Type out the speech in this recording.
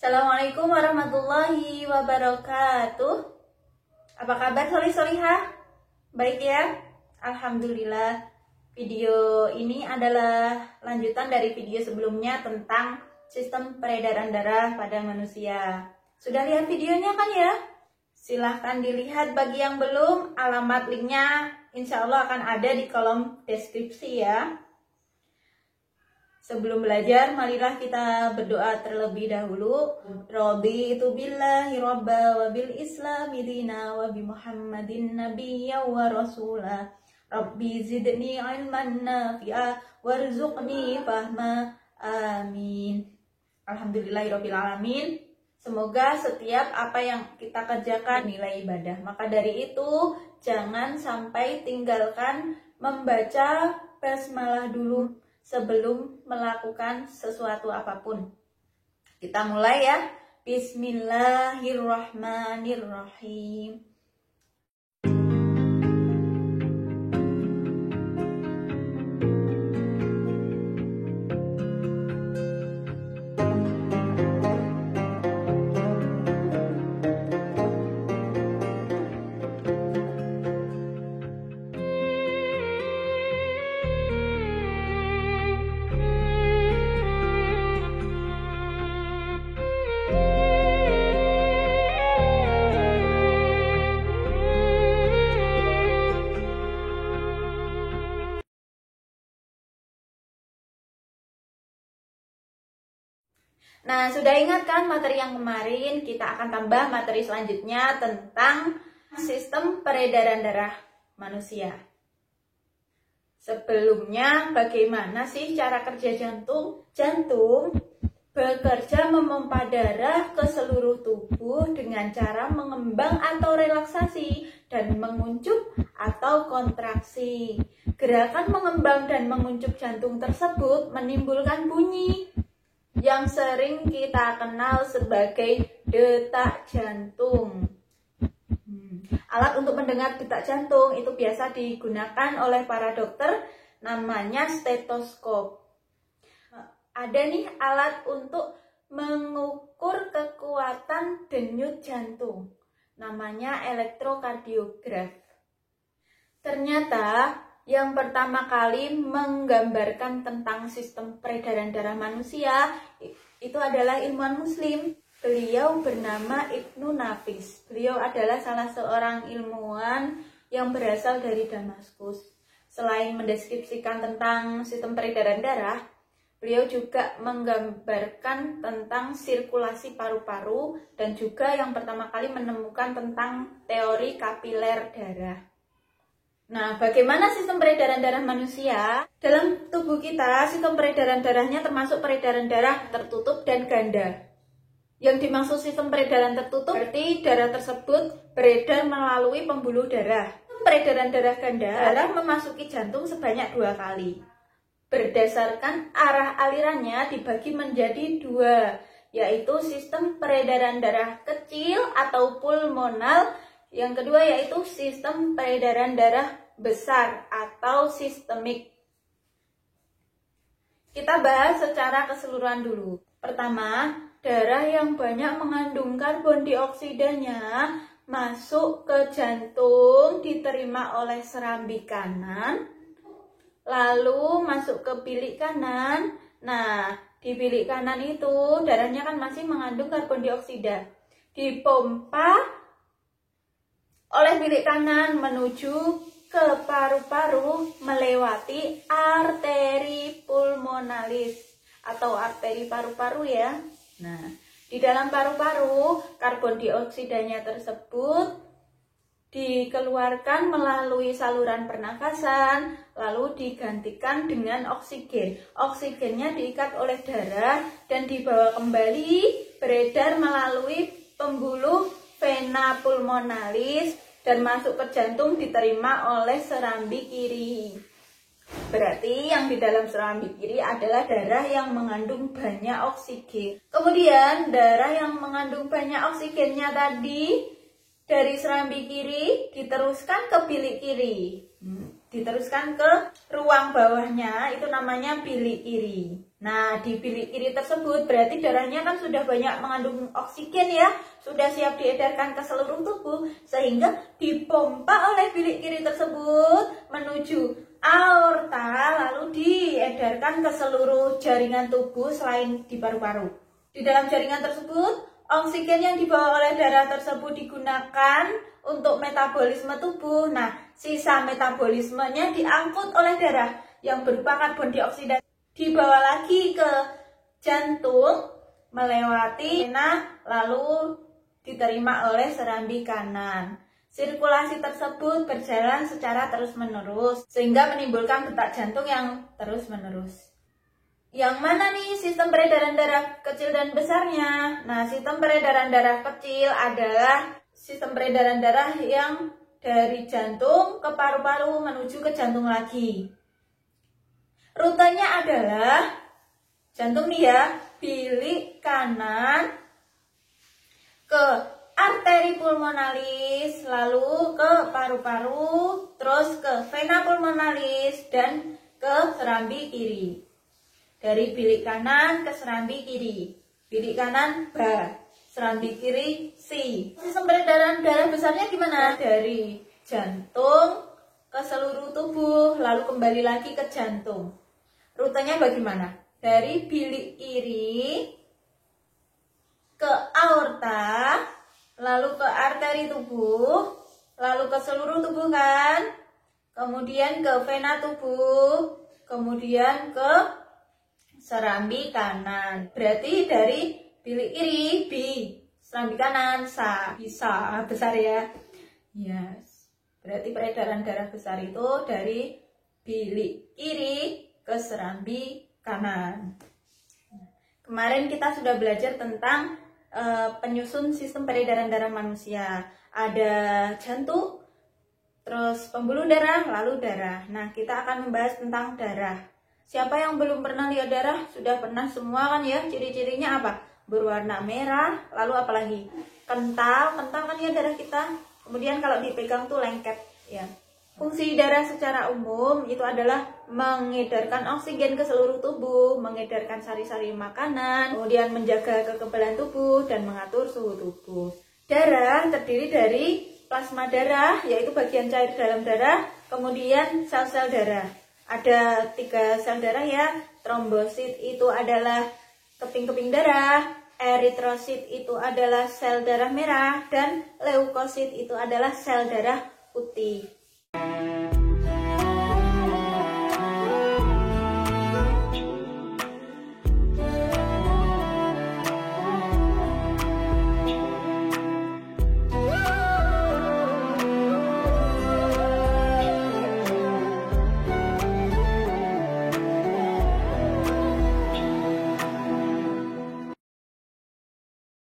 Assalamualaikum warahmatullahi wabarakatuh. Apa kabar solih-solihah? Baik ya? Alhamdulillah. Video ini adalah lanjutan dari video sebelumnya tentang sistem peredaran darah pada manusia. Sudah lihat videonya kan ya? Silahkan dilihat. Bagi yang belum, alamat linknya insya Allah akan ada di kolom deskripsi ya. Sebelum belajar, marilah kita berdoa terlebih dahulu. Raditu billahi robba wa bil islami dina wa bi muhammadin nabiyya wa rasula. Rabbi zidni ilman nafi'a warzuqni fahma. Amin. Alhamdulillahirabbil alamin. Semoga setiap apa yang kita kerjakan nilai ibadah. Maka dari itu, jangan sampai tinggalkan membaca basmalah dulu sebelum melakukan sesuatu apapun. Kita mulai ya. Bismillahirrahmanirrahim. Nah, sudah ingat kan materi yang kemarin? Kita akan tambah materi selanjutnya tentang sistem peredaran darah manusia. Sebelumnya, bagaimana sih cara kerja jantung? Jantung bekerja memompa darah ke seluruh tubuh dengan cara mengembang atau relaksasi dan menguncup atau kontraksi. Gerakan mengembang dan menguncup jantung tersebut menimbulkan bunyi yang sering kita kenal sebagai detak jantung. Alat untuk mendengar detak jantung itu biasa digunakan oleh para dokter, namanya stetoskop. Ada nih alat untuk mengukur kekuatan denyut jantung, namanya elektrokardiograf. Ternyata yang pertama kali menggambarkan tentang sistem peredaran darah manusia itu adalah ilmuwan muslim. Beliau bernama Ibnu Nafis. Beliau adalah salah seorang ilmuwan yang berasal dari Damaskus. Selain mendeskripsikan tentang sistem peredaran darah, beliau juga menggambarkan tentang sirkulasi paru-paru dan juga yang pertama kali menemukan tentang teori kapiler darah. Nah, bagaimana sistem peredaran darah manusia? Dalam tubuh kita, sistem peredaran darahnya termasuk peredaran darah tertutup dan ganda. Yang dimaksud sistem peredaran tertutup berarti darah tersebut beredar melalui pembuluh darah. Peredaran darah ganda, darah memasuki jantung sebanyak 2 kali. Berdasarkan arah alirannya dibagi menjadi 2, yaitu sistem peredaran darah kecil atau pulmonal. Yang kedua yaitu sistem peredaran darah besar atau sistemik. Kita bahas secara keseluruhan dulu. Pertama, darah yang banyak mengandung karbon dioksidanya masuk ke jantung, diterima oleh serambi kanan, lalu masuk ke bilik kanan. Nah, di bilik kanan itu darahnya kan masih mengandung karbon dioksida. Dipompa oleh bilik kanan menuju ke paru-paru melewati arteri pulmonalis atau arteri paru-paru ya. Nah, di dalam paru-paru karbon dioksidanya tersebut dikeluarkan melalui saluran pernafasan lalu digantikan dengan oksigen. Oksigennya diikat oleh darah dan dibawa kembali beredar melalui pembuluh vena pulmonalis dan masuk ke jantung diterima oleh serambi kiri. Berarti yang di dalam serambi kiri adalah darah yang mengandung banyak oksigen. Kemudian darah yang mengandung banyak oksigennya tadi dari serambi kiri diteruskan ke bilik kiri. diteruskan ke ruang bawahnya, itu namanya bilik kiri. Nah, di bilik kiri tersebut berarti darahnya kan sudah banyak mengandung oksigen ya, sudah siap diedarkan ke seluruh tubuh, sehingga dipompa oleh bilik kiri tersebut menuju aorta, lalu diedarkan ke seluruh jaringan tubuh selain di paru-paru. Di dalam jaringan tersebut, oksigen yang dibawa oleh darah tersebut digunakan untuk metabolisme tubuh. Nah, sisa metabolismenya diangkut oleh darah yang berupa karbon dioksida, dibawa lagi ke jantung melewati vena, lalu diterima oleh serambi kanan. Sirkulasi tersebut berjalan secara terus-menerus sehingga menimbulkan detak jantung yang terus-menerus. Yang mana nih sistem peredaran darah kecil dan besarnya? Nah, sistem peredaran darah kecil adalah sistem peredaran darah yang dari jantung ke paru-paru menuju ke jantung lagi. Rutenya adalah jantung nih ya, bilik kanan ke arteri pulmonalis, lalu ke paru-paru, terus ke vena pulmonalis dan ke serambi kiri. Dari bilik kanan ke serambi kiri. Bilik kanan B, serambi kiri C. Sistem peredaran darah besarnya gimana? Dari jantung ke seluruh tubuh, lalu kembali lagi ke jantung. Rutenya bagaimana? Dari bilik kiri ke aorta, lalu ke arteri tubuh, lalu ke seluruh tubuh kan? Kemudian ke vena tubuh, kemudian ke serambi kanan. Berarti dari bilik kiri B, serambi kanan sa, bisa besar ya. Yes. Berarti peredaran darah besar itu dari bilik kiri ke serambi kanan. Kemarin kita sudah belajar tentang penyusun sistem peredaran darah manusia. Ada jantung, terus pembuluh darah, lalu darah. Nah, kita akan membahas tentang darah. Siapa yang belum pernah lihat darah? Sudah pernah semua kan ya? Ciri-cirinya apa? Berwarna merah, lalu apalagi? Kental kan ya darah kita. Kemudian kalau dipegang tuh lengket ya. Fungsi darah secara umum itu adalah mengedarkan oksigen ke seluruh tubuh, mengedarkan sari-sari makanan, kemudian menjaga kekebalan tubuh dan mengatur suhu tubuh. Darah terdiri dari plasma darah, yaitu bagian cair dalam darah, kemudian sel-sel darah. Ada 3 sel darah ya. Trombosit itu adalah keping-keping darah, eritrosit itu adalah sel darah merah, dan leukosit itu adalah sel darah putih.